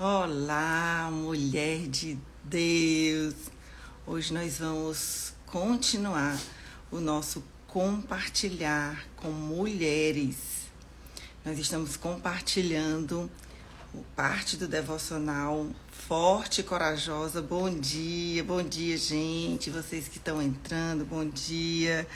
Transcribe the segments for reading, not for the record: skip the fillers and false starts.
Olá, mulher de Deus! Hoje nós vamos continuar o nosso compartilhar com mulheres. Nós estamos compartilhando parte do devocional Forte e Corajosa. Bom dia, gente, vocês que estão entrando, bom dia.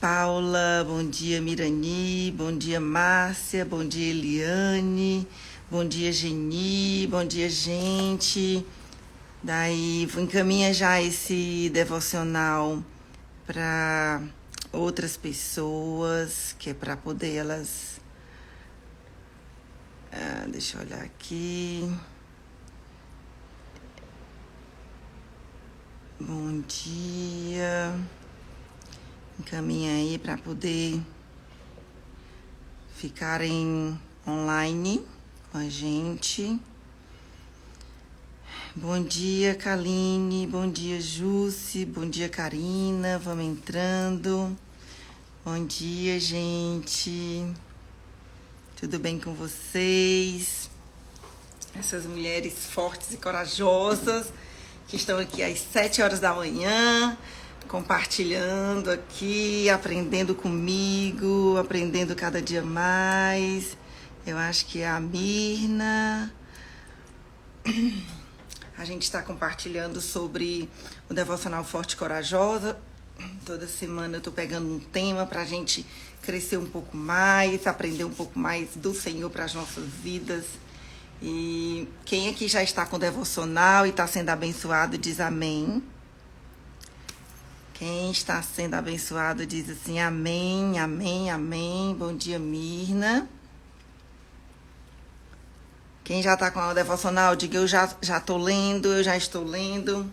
Paula, bom dia, Mirani, bom dia, Márcia, bom dia, Eliane, bom dia, Geni, bom dia, gente. Daí, encaminha já esse devocional para outras pessoas, que é para poder elas... deixa eu olhar aqui. Bom dia. Encaminha aí para poder ficarem online com a gente. Bom dia, Kaline. Bom dia, Jussi. Bom dia, Karina. Vamos entrando. Bom dia, gente. Tudo bem com vocês? Essas mulheres fortes e corajosas que estão aqui às 7 horas da manhã, compartilhando aqui, aprendendo comigo, aprendendo cada dia mais. Eu acho que é a Mirna. A gente está compartilhando sobre o Devocional Forte e Corajosa. Toda semana eu estou pegando um tema para a gente crescer um pouco mais, aprender um pouco mais do Senhor para as nossas vidas. E quem aqui já está com o Devocional e está sendo abençoado, diz amém. Quem está sendo abençoado diz assim, amém, amém, amém. Bom dia, Mirna. Quem já está com o devocional, diga eu já estou lendo, eu já estou lendo.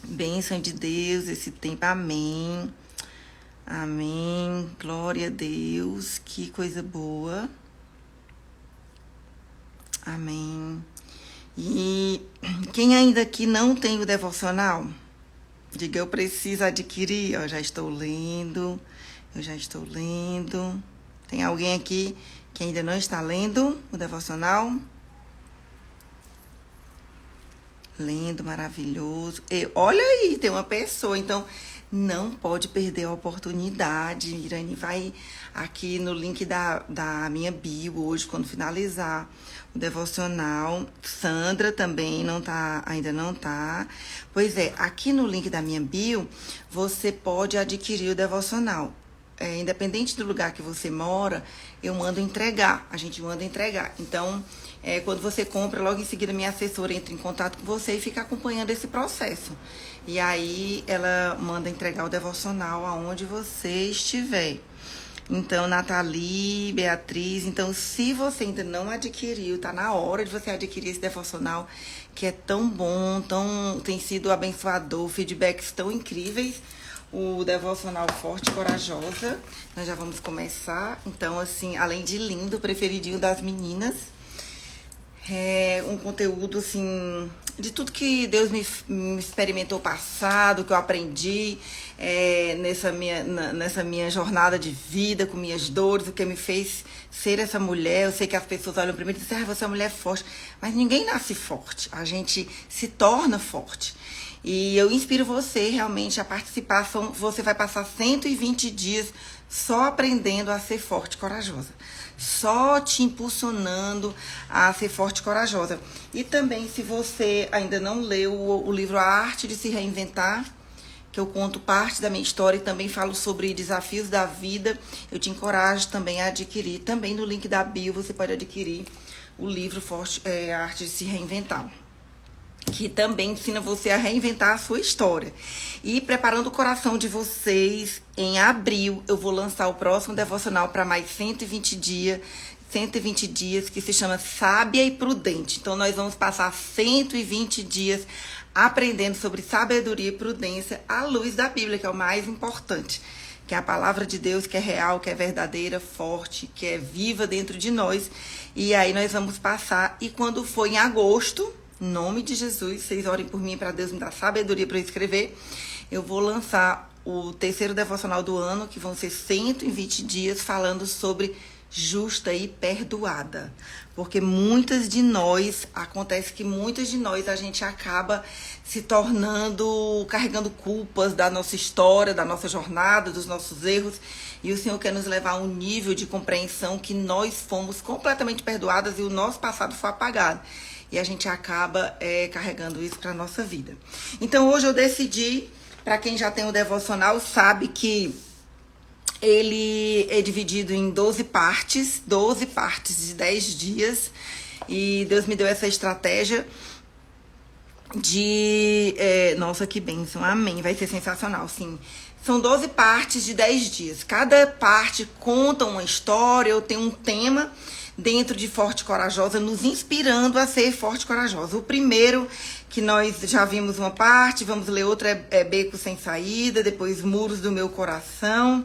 Bênção de Deus, esse tempo, amém. Amém, glória a Deus, que coisa boa. Amém. E quem ainda aqui não tem o devocional... Diga, eu preciso adquirir. Eu já estou lendo. Tem alguém aqui que ainda não está lendo o devocional? Lendo, maravilhoso. E olha aí, tem uma pessoa. Então, não pode perder a oportunidade. Mirani vai aqui no link da minha bio hoje, quando finalizar o devocional. Sandra também ainda não tá. Pois é, aqui no link da minha bio, você pode adquirir o devocional. Independente do lugar que você mora, eu mando entregar. A gente manda entregar. Então, quando você compra, logo em seguida minha assessora entra em contato com você e fica acompanhando esse processo. E aí, ela manda entregar o devocional aonde você estiver. Então, Nathalie, Beatriz, então se você ainda não adquiriu, tá na hora de você adquirir esse devocional, que é tão bom, tem sido abençoador, feedbacks tão incríveis, o devocional Forte e Corajosa. Nós já vamos começar, então assim, além de lindo, preferidinho das meninas, é um conteúdo assim, de tudo que Deus me experimentou passado, que eu aprendi nessa minha jornada de vida, com minhas dores, o que me fez ser essa mulher. Eu sei que as pessoas olham para mim e dizem, você é uma mulher forte, mas ninguém nasce forte, a gente se torna forte. E eu inspiro você realmente a participar. Você vai passar 120 dias só aprendendo a ser forte e corajosa. Só te impulsionando a ser forte e corajosa. E também, se você ainda não leu o livro A Arte de Se Reinventar, que eu conto parte da minha história e também falo sobre desafios da vida, eu te encorajo também a adquirir. Também no link da bio você pode adquirir o livro A Arte de Se Reinventar, que também ensina você a reinventar a sua história. E preparando o coração de vocês, em abril eu vou lançar o próximo devocional para mais 120 dias, que se chama Sábia e Prudente. Então nós vamos passar 120 dias aprendendo sobre sabedoria e prudência à luz da Bíblia, que é o mais importante, que é a palavra de Deus, que é real, que é verdadeira, forte, que é viva dentro de nós. E aí nós vamos passar, e quando for em agosto, em nome de Jesus, vocês orem por mim para Deus me dar sabedoria para eu escrever. Eu vou lançar o terceiro devocional do ano, que vão ser 120 dias falando sobre justa e perdoada. Porque muitas de nós, acontece que muitas de nós a gente acaba se tornando, carregando culpas da nossa história, da nossa jornada, dos nossos erros. E o Senhor quer nos levar a um nível de compreensão que nós fomos completamente perdoadas e o nosso passado foi apagado. E a gente acaba carregando isso para a nossa vida. Então hoje eu decidi, para quem já tem o devocional, sabe que ele é dividido em 12 partes de 10 dias. E Deus me deu essa estratégia de... nossa, que bênção, amém, vai ser sensacional, sim. São 12 partes de 10 dias. Cada parte conta uma história ou tem um tema dentro de Forte e Corajosa, nos inspirando a ser forte e corajosa. O primeiro, que nós já vimos uma parte, vamos ler outra, é Beco Sem Saída, depois Muros do Meu Coração,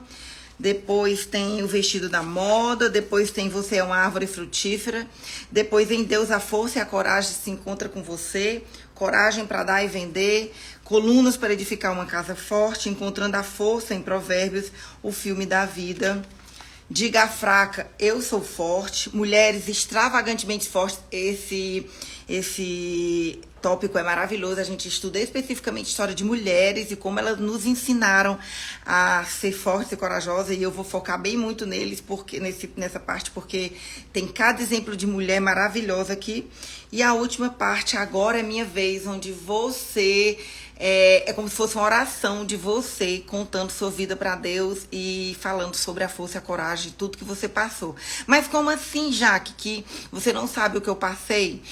depois tem O Vestido da Moda, depois tem Você é uma Árvore Frutífera, depois Em Deus a Força e a Coragem se encontra com você, Coragem para Dar e Vender, Colunas para Edificar uma Casa Forte, Encontrando a Força em Provérbios, O Filme da Vida, Diga à Fraca, Eu Sou Forte, Mulheres Extravagantemente Fortes. Esse tópico é maravilhoso. A gente estuda especificamente a história de mulheres e como elas nos ensinaram a ser fortes e corajosas, e eu vou focar bem muito neles, porque nessa parte, porque tem cada exemplo de mulher maravilhosa aqui. E a última parte, Agora é Minha Vez, onde você... É como se fosse uma oração de você contando sua vida para Deus e falando sobre a força e a coragem, tudo que você passou. Mas como assim, Jaque, que você não sabe o que eu passei?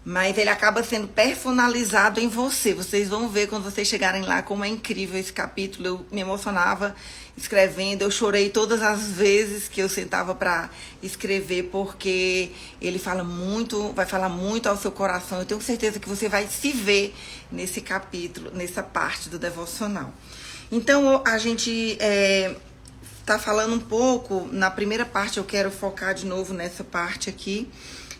Mas ele acaba sendo personalizado em você. Vocês vão ver quando vocês chegarem lá como é incrível esse capítulo. Eu me emocionava escrevendo, eu chorei todas as vezes que eu sentava para escrever, porque ele fala muito, vai falar muito ao seu coração. Eu tenho certeza que você vai se ver nesse capítulo, nessa parte do devocional. Então a gente tá falando um pouco, na primeira parte eu quero focar de novo nessa parte aqui,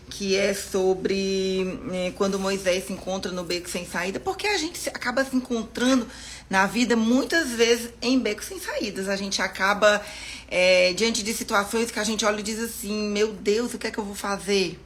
que é sobre quando Moisés se encontra no beco sem saída, porque a gente acaba se encontrando na vida muitas vezes em becos sem saídas. A gente acaba diante de situações que a gente olha e diz assim, meu Deus, o que é que eu vou fazer?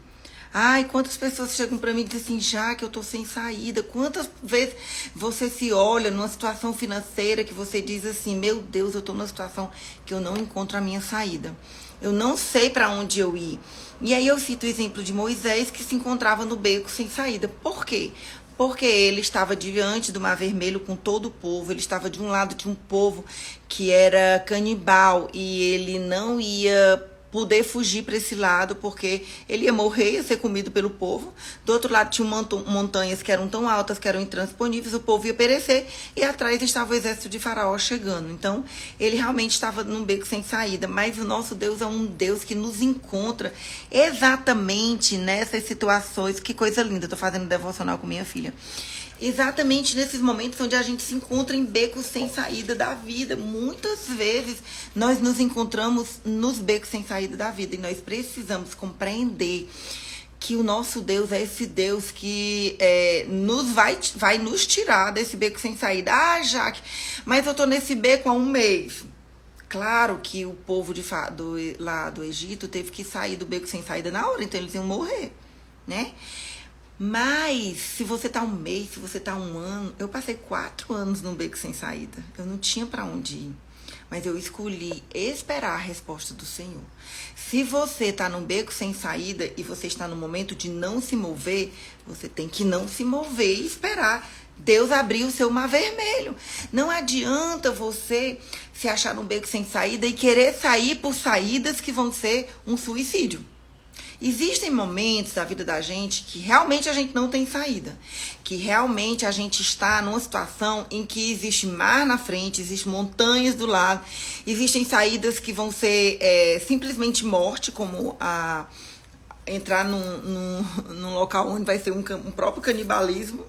Ai, quantas pessoas chegam pra mim e dizem assim, já que eu tô sem saída. Quantas vezes você se olha numa situação financeira que você diz assim, meu Deus, eu tô numa situação que eu não encontro a minha saída. Eu não sei para onde eu ir. E aí eu cito o exemplo de Moisés, que se encontrava no beco sem saída. Por quê? Porque ele estava diante do Mar Vermelho com todo o povo. Ele estava de um lado de um povo que era canibal e ele não ia poder fugir para esse lado, porque ele ia morrer, ia ser comido pelo povo. Do outro lado tinha montanhas que eram tão altas, que eram intransponíveis, o povo ia perecer, e atrás estava o exército de Faraó chegando. Então, ele realmente estava num beco sem saída, mas o nosso Deus é um Deus que nos encontra exatamente nessas situações. Que coisa linda, eu tô fazendo devocional com minha filha. Exatamente nesses momentos onde a gente se encontra em becos sem saída da vida. Muitas vezes nós nos encontramos nos becos sem saída da vida e nós precisamos compreender que o nosso Deus é esse Deus que vai nos tirar desse beco sem saída. Ah, Jaque, mas eu tô nesse beco há um mês. Claro que o povo lá do Egito teve que sair do beco sem saída na hora, então eles iam morrer, né? Mas se você tá um mês, se você tá um ano, eu passei 4 anos num beco sem saída. Eu não tinha para onde ir. Mas eu escolhi esperar a resposta do Senhor. Se você tá num beco sem saída e você está no momento de não se mover, você tem que não se mover e esperar Deus abrir o seu Mar Vermelho. Não adianta você se achar num beco sem saída e querer sair por saídas que vão ser um suicídio. Existem momentos da vida da gente que realmente a gente não tem saída, que realmente a gente está numa situação em que existe mar na frente, existem montanhas do lado, existem saídas que vão ser simplesmente morte, como entrar num local onde vai ser um próprio canibalismo.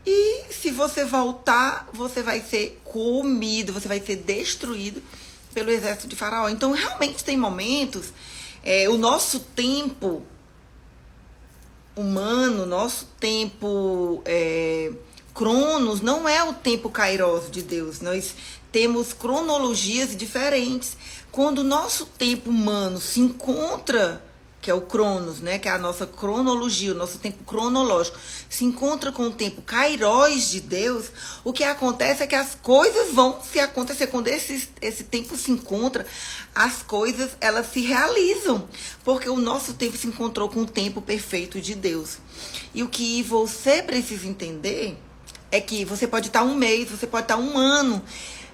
E se você voltar, você vai ser comido, você vai ser destruído pelo exército de Faraó. Então realmente tem momentos... o nosso tempo humano, nosso tempo Cronos não é o tempo kairos de Deus. Nós temos cronologias diferentes. Quando o nosso tempo humano se encontra, que é o Cronos, né, que é a nossa cronologia, o nosso tempo cronológico, se encontra com o tempo kairos de Deus, o que acontece é que as coisas vão se acontecer. Quando esse tempo se encontra, as coisas elas se realizam, porque o nosso tempo se encontrou com o tempo perfeito de Deus. E o que você precisa entender é que você pode estar um mês, você pode estar um ano,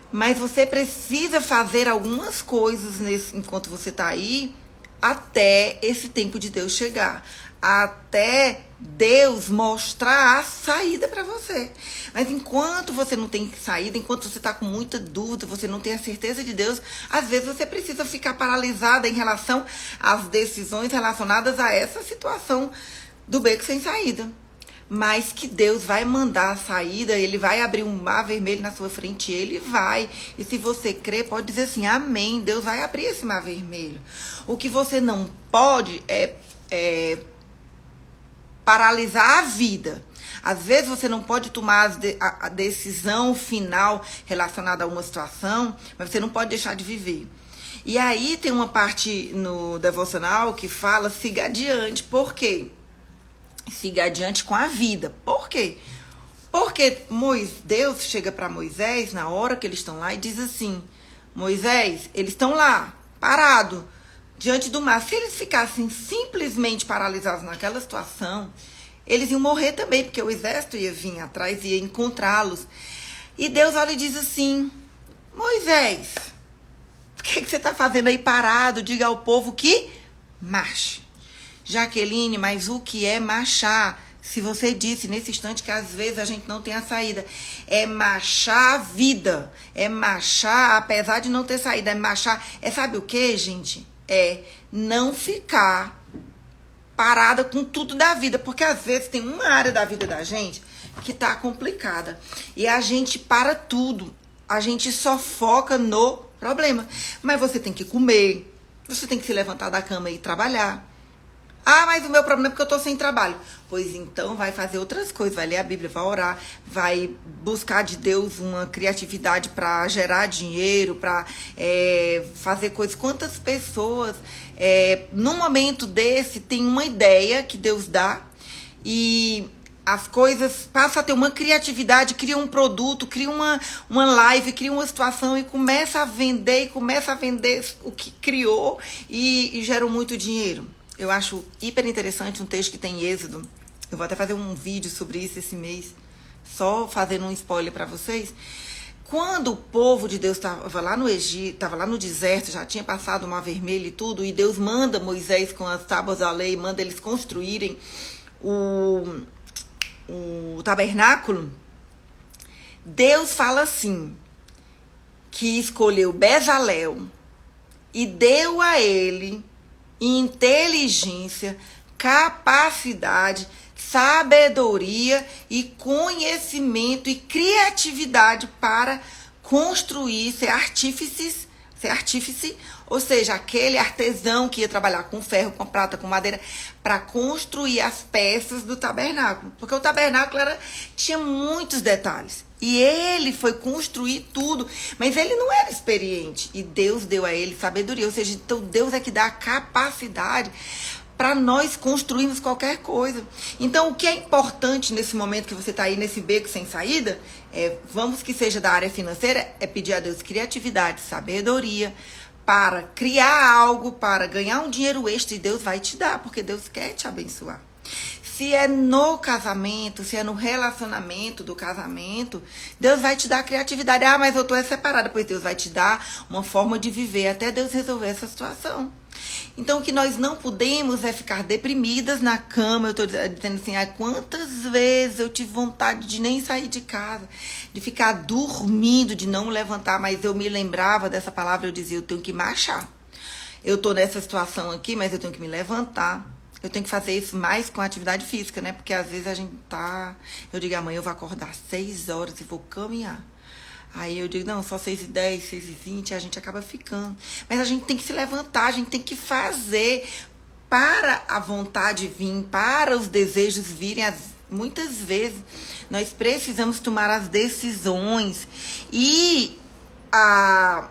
mas você precisa fazer algumas coisas enquanto você está aí, até esse tempo de Deus chegar, até Deus mostrar a saída para você. Mas enquanto você não tem saída, enquanto você está com muita dúvida, você não tem a certeza de Deus, às vezes você precisa ficar paralisada em relação às decisões relacionadas a essa situação do beco sem saída. Mas que Deus vai mandar a saída, Ele vai abrir um mar vermelho na sua frente, Ele vai. E se você crer, pode dizer assim, amém, Deus vai abrir esse mar vermelho. O que você não pode é paralisar a vida. Às vezes você não pode tomar a decisão final relacionada a uma situação, mas você não pode deixar de viver. E aí tem uma parte no devocional que fala, siga adiante. Por quê? Siga adiante com a vida. Por quê? Porque Deus chega para Moisés na hora que eles estão lá e diz assim, Moisés, eles estão lá, parados, diante do mar. Se eles ficassem simplesmente paralisados naquela situação, eles iam morrer também, porque o exército ia vir atrás e ia encontrá-los. E Deus olha e diz assim, Moisés, o que você está fazendo aí parado? Diga ao povo que marche. Jaqueline, mas o que é marchar? Se você disse nesse instante que às vezes a gente não tem a saída. É marchar a vida. É marchar, apesar de não ter saída. É marchar. Sabe o que, gente? É não ficar parada com tudo da vida. Porque às vezes tem uma área da vida da gente que tá complicada. E a gente para tudo. A gente só foca no problema. Mas você tem que comer. Você tem que se levantar da cama e ir trabalhar. Ah, mas o meu problema é porque eu tô sem trabalho. Pois então vai fazer outras coisas, vai ler a Bíblia, vai orar, vai buscar de Deus uma criatividade para gerar dinheiro, para fazer coisas. Quantas pessoas, num momento desse, tem uma ideia que Deus dá e as coisas passam a ter uma criatividade, cria um produto, cria uma live, cria uma situação e começa a vender o que criou e gerou muito dinheiro. Eu acho hiper interessante um texto que tem em Êxodo. Eu vou até fazer um vídeo sobre isso esse mês, só fazendo um spoiler para vocês. Quando o povo de Deus estava lá no Egito, estava lá no deserto, já tinha passado o Mar Vermelho e tudo, e Deus manda Moisés com as tábuas da lei, manda eles construírem o tabernáculo. Deus fala assim, que escolheu Bezalel e deu a ele inteligência, capacidade, sabedoria e conhecimento e criatividade para construir, ser artífice, ou seja, aquele artesão que ia trabalhar com ferro, com prata, com madeira, para construir as peças do tabernáculo. Porque o tabernáculo tinha muitos detalhes. E ele foi construir tudo, mas ele não era experiente. E Deus deu a ele sabedoria, ou seja, então Deus é que dá a capacidade para nós construirmos qualquer coisa. Então, o que é importante nesse momento que você está aí nesse beco sem saída, vamos que seja da área financeira, é pedir a Deus criatividade, sabedoria, para criar algo, para ganhar um dinheiro extra, e Deus vai te dar, porque Deus quer te abençoar. Se é no casamento, se é no relacionamento do casamento, Deus vai te dar criatividade. Ah, mas eu estou separada. Pois Deus vai te dar uma forma de viver até Deus resolver essa situação. Então, o que nós não podemos é ficar deprimidas na cama. Eu estou dizendo assim, quantas vezes eu tive vontade de nem sair de casa, de ficar dormindo, de não levantar, mas eu me lembrava dessa palavra, eu dizia, eu tenho que marchar. Eu estou nessa situação aqui, mas eu tenho que me levantar. Eu tenho que fazer isso mais com atividade física, né? Porque às vezes a gente tá... Eu digo, amanhã eu vou acordar 6 horas e vou caminhar. Aí eu digo, não, só 6h10, 6h20, a gente acaba ficando. Mas a gente tem que se levantar, a gente tem que fazer para a vontade vir, para os desejos virem. Muitas vezes nós precisamos tomar as decisões e a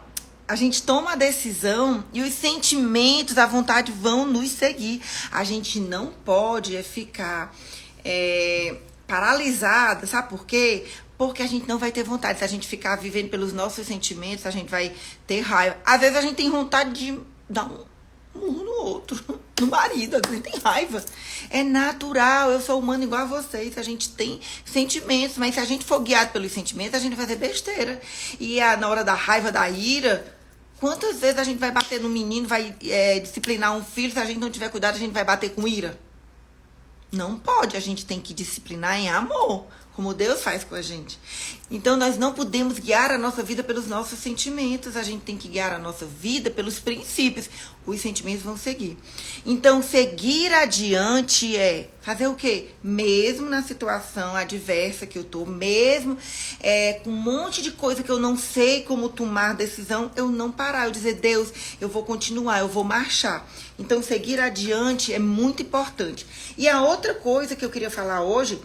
gente toma a decisão e os sentimentos, a vontade vão nos seguir. A gente não pode ficar paralisada, sabe por quê? Porque a gente não vai ter vontade. Se a gente ficar vivendo pelos nossos sentimentos, a gente vai ter raiva. Às vezes a gente tem vontade de dar um murro no outro, no marido, a gente tem raiva. É natural, eu sou humano igual a vocês, a gente tem sentimentos, mas se a gente for guiado pelos sentimentos, a gente vai fazer besteira. E na hora da raiva, da ira, quantas vezes a gente vai bater no menino, vai disciplinar um filho, se a gente não tiver cuidado, a gente vai bater com ira? Não pode, a gente tem que disciplinar em amor, como Deus faz com a gente. Então, nós não podemos guiar a nossa vida pelos nossos sentimentos. A gente tem que guiar a nossa vida pelos princípios. Os sentimentos vão seguir. Então, seguir adiante é fazer o quê? Mesmo na situação adversa que eu tô, mesmo com um monte de coisa que eu não sei como tomar decisão, eu não parar. Eu dizer, Deus, eu vou continuar, eu vou marchar. Então, seguir adiante é muito importante. E a outra coisa que eu queria falar hoje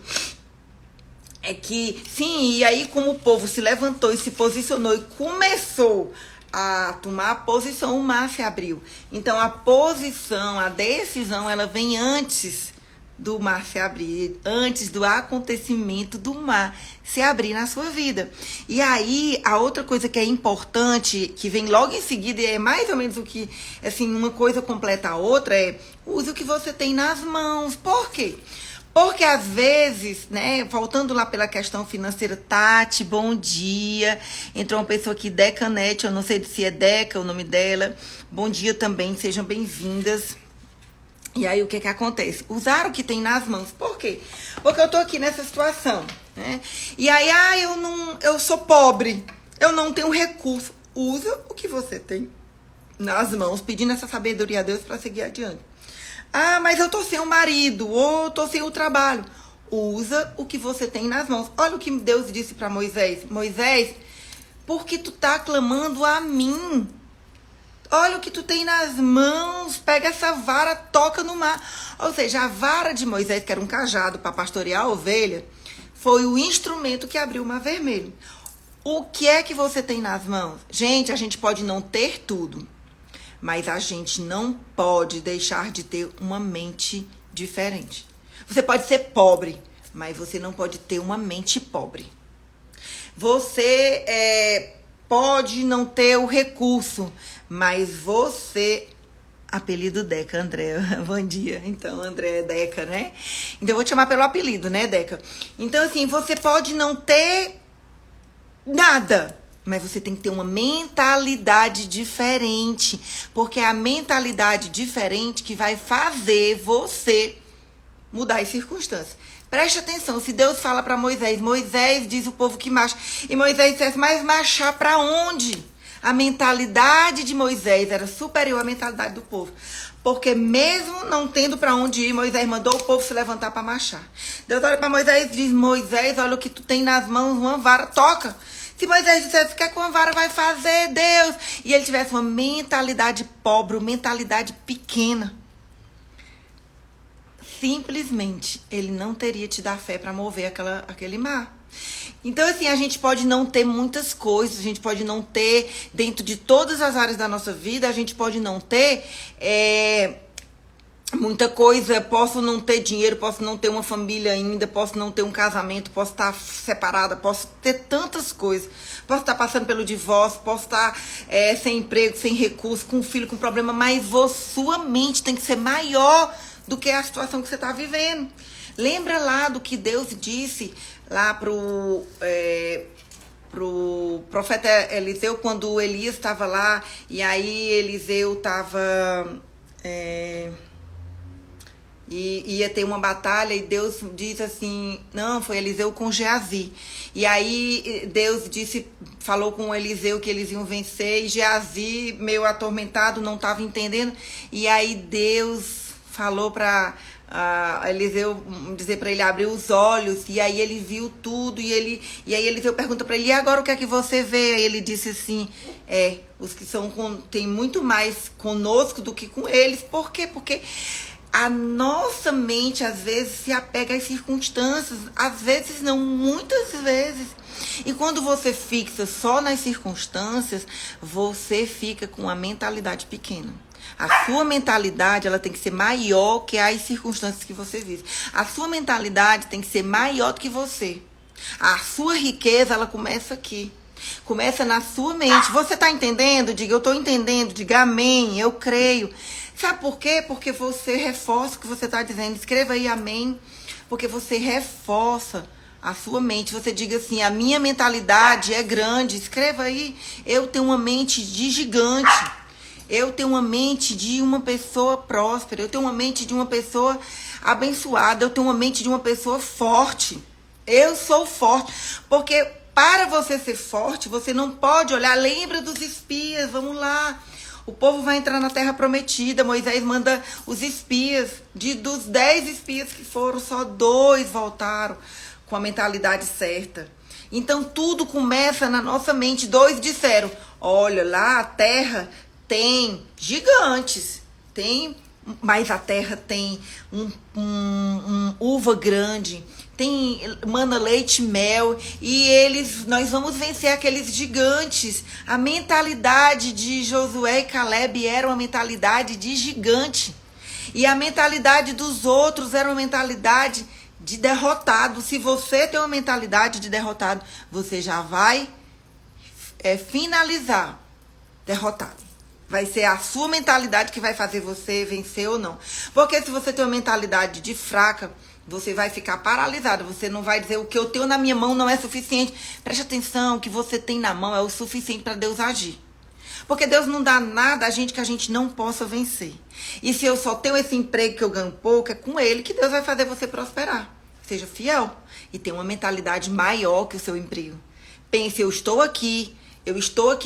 é que, sim, e aí como o povo se levantou e se posicionou e começou a tomar a posição, o mar se abriu. Então, a posição, a decisão, ela vem antes do mar se abrir, antes do acontecimento do mar se abrir na sua vida. E aí, a outra coisa que é importante, que vem logo em seguida, e é mais ou menos o que, assim, uma coisa completa a outra, é use o que você tem nas mãos. Por quê? Porque às vezes, né, voltando lá pela questão financeira, Tati, bom dia. Entrou uma pessoa aqui, Deca Net, eu não sei se é Deca o nome dela. Bom dia também, sejam bem-vindas. E aí, o que acontece? Usar o que tem nas mãos. Por quê? Porque eu tô aqui nessa situação, né? E aí, eu sou pobre, eu não tenho recurso. Usa o que você tem nas mãos, pedindo essa sabedoria a Deus para seguir adiante. Ah, mas eu tô sem o marido, ou tô sem o trabalho. Usa o que você tem nas mãos. Olha o que Deus disse para Moisés. Moisés, por que tu tá clamando a mim? Olha o que tu tem nas mãos, pega essa vara, toca no mar. Ou seja, a vara de Moisés, que era um cajado para pastorear a ovelha, foi o instrumento que abriu o mar vermelho. O que é que você tem nas mãos? Gente, a gente pode não ter tudo, mas a gente não pode deixar de ter uma mente diferente. Você pode ser pobre, mas você não pode ter uma mente pobre. Você pode não ter o recurso, mas você... Apelido Deca, André. Bom dia. Então, André é Deca, né? Então, eu vou te chamar pelo apelido, né, Deca? Então, assim, você pode não ter nada, mas você tem que ter uma mentalidade diferente, porque é a mentalidade diferente que vai fazer você mudar as circunstâncias. Preste atenção, se Deus fala para Moisés, Moisés diz o povo que marcha, e Moisés disse, mas marchar para onde? A mentalidade de Moisés era superior à mentalidade do povo. Porque mesmo não tendo para onde ir, Moisés mandou o povo se levantar para marchar. Deus olha para Moisés e diz, Moisés, olha o que tu tem nas mãos, uma vara, toca. Se Moisés dissesse, o que é que uma vara vai fazer, Deus? E ele tivesse uma mentalidade pobre, uma mentalidade pequena, simplesmente, ele não teria te dar fé para mover aquele mar. Então, assim, a gente pode não ter muitas coisas, a gente pode não ter, dentro de todas as áreas da nossa vida, a gente pode não ter muita coisa, posso não ter dinheiro, posso não ter uma família ainda, posso não ter um casamento, posso estar separada, posso ter tantas coisas, posso estar passando pelo divórcio, posso estar sem emprego, sem recurso, com um filho com problema, mas sua mente tem que ser maior do que a situação que você está vivendo. Lembra lá do que Deus disse lá pro profeta Eliseu, quando Elias estava lá, e aí Eliseu estava... E ia ter uma batalha, e Deus disse assim, não, foi Eliseu com Geazi. E aí Deus falou com Eliseu que eles iam vencer, e Geazi, meio atormentado, não estava entendendo. E aí Deus falou para Eliseu, dizer para ele abrir os olhos, e aí ele viu tudo, e aí Eliseu pergunta para ele, e agora o que é que você vê? Aí ele disse assim, os que tem muito mais conosco do que com eles. Por quê? Porque A nossa mente, às vezes, se apega às circunstâncias. Às vezes não, muitas vezes. E quando você fixa só nas circunstâncias, você fica com a mentalidade pequena. A sua mentalidade, ela tem que ser maior que as circunstâncias que você vive. A sua mentalidade tem que ser maior do que você. A sua riqueza, ela começa aqui. Começa na sua mente. Você está entendendo? Diga, eu estou entendendo. Diga, amém, eu creio. Sabe por quê? Porque você reforça o que você está dizendo. Escreva aí, amém. Porque você reforça a sua mente. Você diga assim, a minha mentalidade é grande. Escreva aí, eu tenho uma mente de gigante. Eu tenho uma mente de uma pessoa próspera. Eu tenho uma mente de uma pessoa abençoada. Eu tenho uma mente de uma pessoa forte. Eu sou forte. Porque para você ser forte, você não pode olhar. Lembra dos espias, vamos lá. O povo vai entrar na terra prometida. Moisés manda os espias. Dos 10 espias que foram, só 2 voltaram com a mentalidade certa. Então tudo começa na nossa mente. 2 disseram, olha, lá a terra tem gigantes, mas a terra tem uva grande, tem mana, leite, mel, e nós vamos vencer aqueles gigantes. A mentalidade de Josué e Caleb era uma mentalidade de gigante, e a mentalidade dos outros era uma mentalidade de derrotado. Se você tem uma mentalidade de derrotado, você já vai finalizar derrotado. Vai ser a sua mentalidade que vai fazer você vencer ou não. Porque se você tem uma mentalidade de fraca, você vai ficar paralisado. Você não vai dizer, o que eu tenho na minha mão não é suficiente. Preste atenção, o que você tem na mão é o suficiente para Deus agir. Porque Deus não dá nada a gente que a gente não possa vencer. E se eu só tenho esse emprego que eu ganho pouco, é com ele que Deus vai fazer você prosperar. Seja fiel e tenha uma mentalidade maior que o seu emprego. Pense, eu estou aqui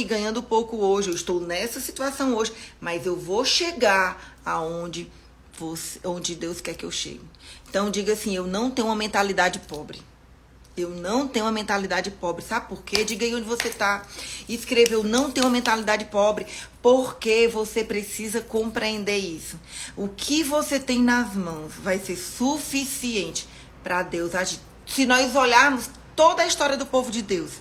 ganhando pouco hoje, eu estou nessa situação hoje, mas eu vou chegar aonde Deus quer que eu chegue. Então diga assim, eu não tenho uma mentalidade pobre. Eu não tenho uma mentalidade pobre. Sabe por quê? Diga aí onde você está. Escreva, eu não tenho uma mentalidade pobre. Porque você precisa compreender isso. O que você tem nas mãos vai ser suficiente para Deus agir. Se nós olharmos toda a história do povo de Deus,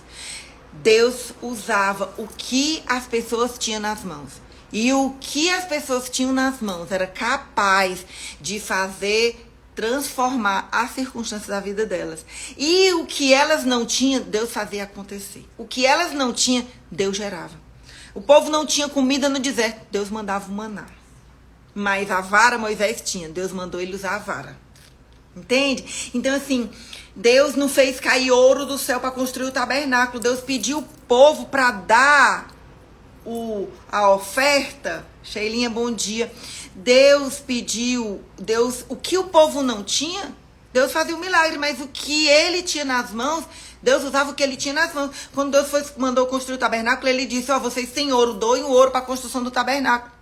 Deus usava o que as pessoas tinham nas mãos. E o que as pessoas tinham nas mãos era capaz de transformar as circunstâncias da vida delas. E o que elas não tinham, Deus fazia acontecer. O que elas não tinham, Deus gerava. O povo não tinha comida no deserto, Deus mandava o maná. Mas a vara Moisés tinha, Deus mandou ele usar a vara. Entende? Então assim, Deus não fez cair ouro do céu para construir o tabernáculo. Deus pediu o povo para dar a oferta. Sheilinha, bom dia. Deus pediu, o que o povo não tinha, Deus fazia um milagre, mas o que ele tinha nas mãos, Deus usava o que ele tinha nas mãos. Quando Deus mandou construir o tabernáculo, ele disse, vocês têm ouro, doem o ouro para a construção do tabernáculo.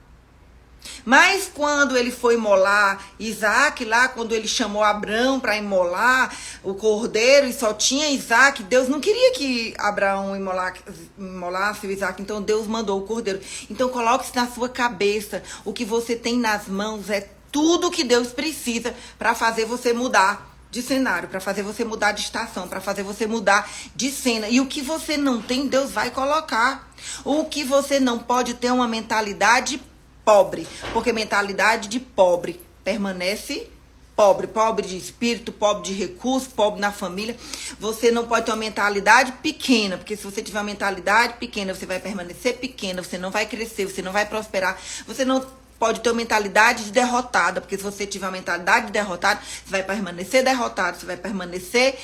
Mas quando ele foi imolar Isaac lá, quando ele chamou Abraão para imolar o cordeiro e só tinha Isaac, Deus não queria que Abraão imolasse o Isaac, então Deus mandou o cordeiro. Então coloque isso na sua cabeça, o que você tem nas mãos é tudo que Deus precisa para fazer você mudar de cenário, para fazer você mudar de estação, para fazer você mudar de cena. E o que você não tem, Deus vai colocar. O que você não pode ter uma mentalidade pobre, porque mentalidade de pobre permanece pobre, pobre de espírito, pobre de recursos, pobre na família. Você não pode ter uma mentalidade pequena, porque se você tiver uma mentalidade pequena, você vai permanecer pequena, você não vai crescer, você não vai prosperar, você não pode ter uma mentalidade de derrotada, porque se você tiver uma mentalidade de derrotada, você vai permanecer derrotado, você vai permanecer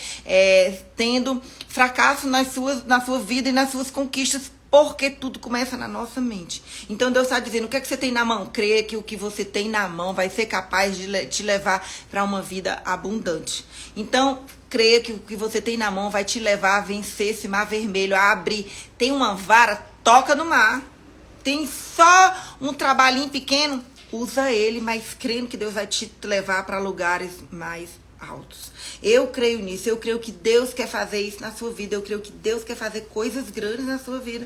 tendo fracasso na sua vida e nas suas conquistas, porque tudo começa na nossa mente. Então Deus está dizendo, o que é que você tem na mão? Creia que o que você tem na mão vai ser capaz de te levar para uma vida abundante. Então, creia que o que você tem na mão vai te levar a vencer esse mar vermelho, a abrir. Tem uma vara, toca no mar. Tem só um trabalhinho pequeno, usa ele, mas crendo que Deus vai te levar para lugares mais altos. Eu creio nisso, eu creio que Deus quer fazer isso na sua vida, eu creio que Deus quer fazer coisas grandes na sua vida,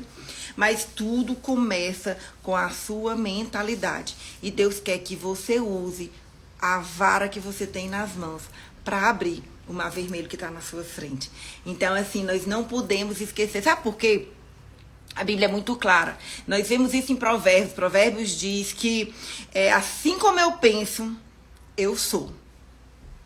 mas tudo começa com a sua mentalidade, e Deus quer que você use a vara que você tem nas mãos para abrir o mar vermelho que está na sua frente. Então, assim, nós não podemos esquecer. Sabe por quê? A Bíblia é muito clara. Nós vemos isso em Provérbios. Provérbios diz que assim como eu penso, eu sou.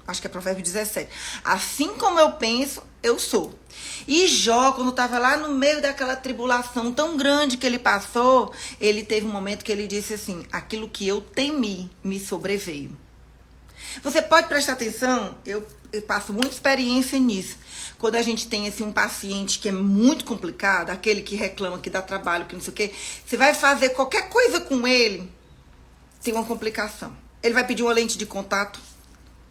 Acho que é Provérbios 17. Assim como eu penso, eu sou. E Jó, quando estava lá no meio daquela tribulação tão grande que ele passou, ele teve um momento que ele disse assim: aquilo que eu temi me sobreveio. Você pode prestar atenção, eu passo muita experiência nisso. Quando a gente tem assim, um paciente que é muito complicado, aquele que reclama, que dá trabalho, que não sei o quê, você vai fazer qualquer coisa com ele, tem uma complicação. Ele vai pedir uma lente de contato,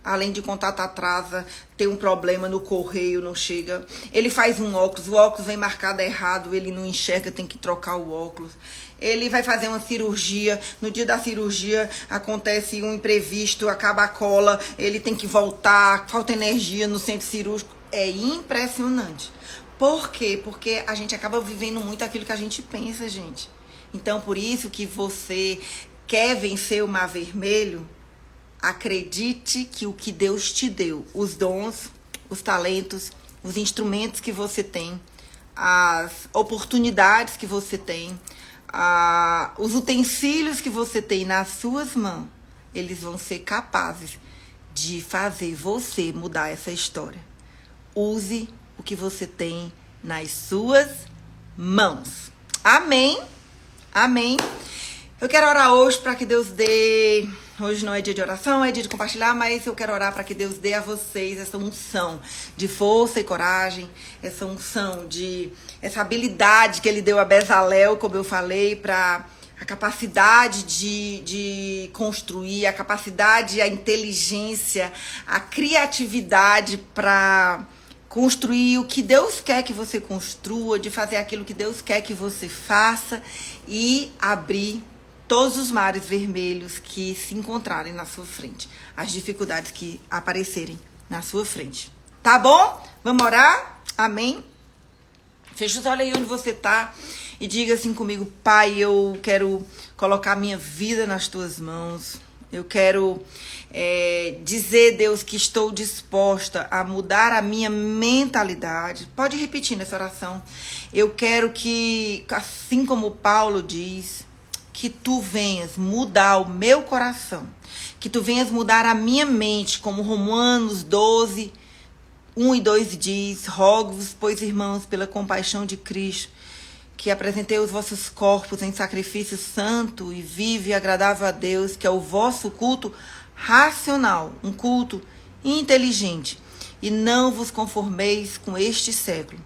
a lente de contato atrasa, tem um problema no correio, não chega. Ele faz um óculos, o óculos vem marcado errado, ele não enxerga, tem que trocar o óculos. Ele vai fazer uma cirurgia, no dia da cirurgia acontece um imprevisto, acaba a cola, ele tem que voltar, falta energia no centro cirúrgico. É impressionante. Por quê? Porque a gente acaba vivendo muito aquilo que a gente pensa, gente. Então, por isso que você quer vencer o mar vermelho, acredite que o que Deus te deu, os dons, os talentos, os instrumentos que você tem, as oportunidades que você tem, os utensílios que você tem nas suas mãos, eles vão ser capazes de fazer você mudar essa história. Use o que você tem nas suas mãos. Amém? Amém. Eu quero orar hoje para que Deus dê... Hoje não é dia de oração, é dia de compartilhar, mas eu quero orar para que Deus dê a vocês essa unção de força e coragem, essa unção essa habilidade que Ele deu a Bezalel, como eu falei, para a capacidade de construir, a capacidade, a inteligência, a criatividade para construir o que Deus quer que você construa, de fazer aquilo que Deus quer que você faça e abrir todos os mares vermelhos que se encontrarem na sua frente, as dificuldades que aparecerem na sua frente. Tá bom? Vamos orar? Amém? Fecha os olhos aí onde você tá e diga assim comigo: Pai, eu quero colocar minha vida nas tuas mãos. Eu quero dizer, Deus, que estou disposta a mudar a minha mentalidade. Pode repetir nessa oração. Eu quero que, assim como Paulo diz, que tu venhas mudar o meu coração, que tu venhas mudar a minha mente, como Romanos 12, 1 e 2 diz: rogo-vos, pois, irmãos, pela compaixão de Cristo, que apresentei os vossos corpos em sacrifício santo e vivo e agradável a Deus, que é o vosso culto racional, um culto inteligente. E não vos conformeis com este século,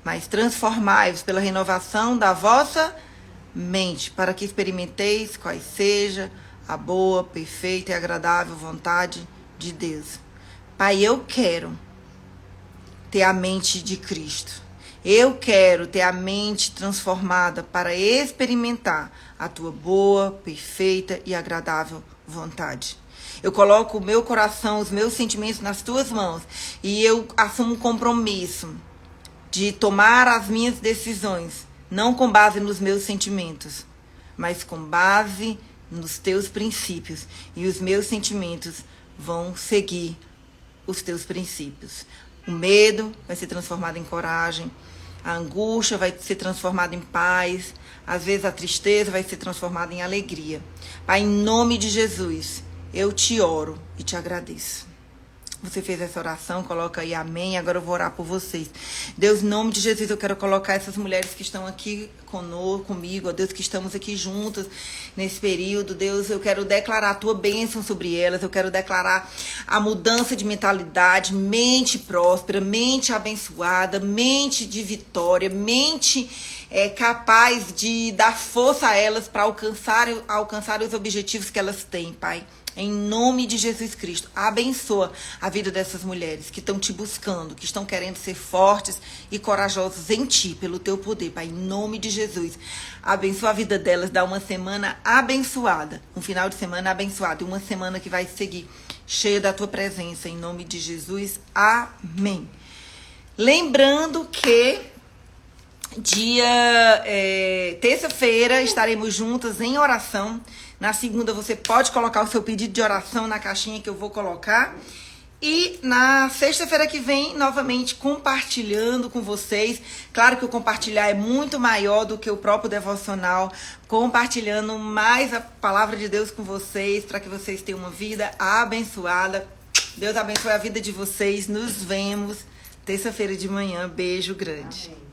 mas transformai-vos pela renovação da vossa mente, para que experimenteis quais seja a boa, perfeita e agradável vontade de Deus. Pai, eu quero ter a mente de Cristo. Eu quero ter a mente transformada para experimentar a tua boa, perfeita e agradável vontade. Eu coloco o meu coração, os meus sentimentos nas tuas mãos e eu assumo um compromisso de tomar as minhas decisões, não com base nos meus sentimentos, mas com base nos teus princípios. E os meus sentimentos vão seguir os teus princípios. O medo vai ser transformado em coragem. A angústia vai ser transformada em paz. Às vezes a tristeza vai ser transformada em alegria. Pai, em nome de Jesus, eu te oro e te agradeço. Você fez essa oração, coloca aí amém. Agora eu vou orar por vocês. Deus, em nome de Jesus, eu quero colocar essas mulheres que estão aqui comigo, ó Deus, que estamos aqui juntas nesse período. Deus, eu quero declarar a tua bênção sobre elas. Eu quero declarar a mudança de mentalidade, mente próspera, mente abençoada, mente de vitória, mente capaz de dar força a elas para alcançar os objetivos que elas têm, Pai. Em nome de Jesus Cristo, abençoa a vida dessas mulheres que estão te buscando, que estão querendo ser fortes e corajosas em ti, pelo teu poder, Pai. Em nome de Jesus, abençoa a vida delas, dá uma semana abençoada, um final de semana abençoado e uma semana que vai seguir cheia da tua presença, em nome de Jesus. Amém. Lembrando que terça-feira estaremos juntas em oração Na segunda você pode colocar o seu pedido de oração na caixinha que eu vou colocar. E na sexta-feira que vem, novamente, compartilhando com vocês. Claro que o compartilhar é muito maior do que o próprio devocional. Compartilhando mais a palavra de Deus com vocês, para que vocês tenham uma vida abençoada. Deus abençoe a vida de vocês. Nos vemos terça-feira de manhã. Beijo grande. Amém.